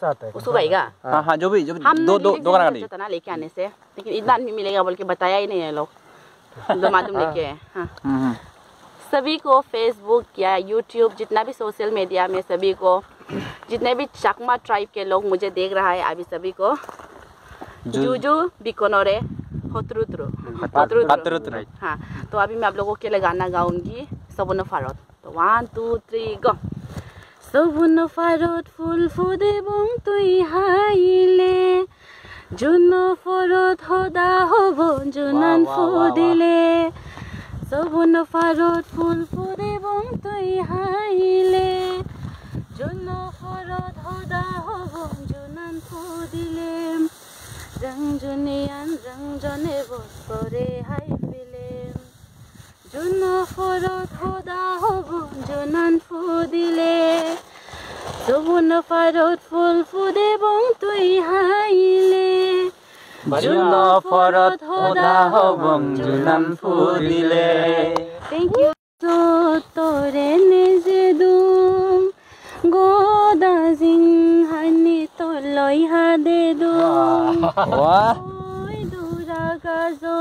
उसको भाईगा हाँ जो भी दो गाना गाड़ी ना लेके आने से, लेकिन इतना आदमी मिलेगा बोल के बताया ही नहीं है लोग। दो मालूम लेके है। हाँ सभी को फेसबुक या यूट्यूब जितना भी सोशल मीडिया में सभी को जितने भी चकमा ट्राइब के लोग मुझे देख रहा है अभी सभी को जूजू बिकोनोरे होत्रुत्रो। हाँ तो अभी मैं आप लोगों के लिए गाना गाऊंगी सबुन फारोत। तो 1 2 3 गो। सबुन फारोत फुल फुदे बंग तुई हाइले जुन फारोत होदा होबो जुनान फुदिले सबुन फारोत फुल फुदे बंग तुई हाइले जुन फारोत होदा होबो जुनान फुदिले रंजनियान रंजने बसरे हाय फिले जुन फारोत होदा होबो जुनान फुदिले सबुन फारोत फुल फुदे बंग तुई हाइले जुन फारोत होदा होबो जुनान फुदिले। Thank you. तो तोरे नेजे दुम गोदा जिंग हानि तो लई हा दे दुम ओय दुरा गाजो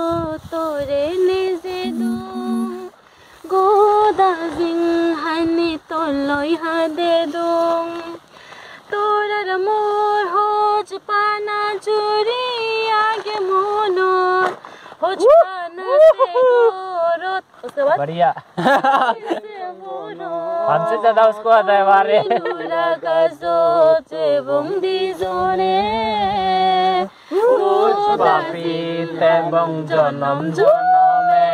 तोरे नेजे दुम गोदा जिंग हानि तो लई हा दे दुम तोरा मोर होज पाना चोरी आगे मोनोर होज पाना से गोरत। उसके बाद बढ़िया हमसे ज्यादा उसको आता है हमारे बापी ते बंग जनम जनमे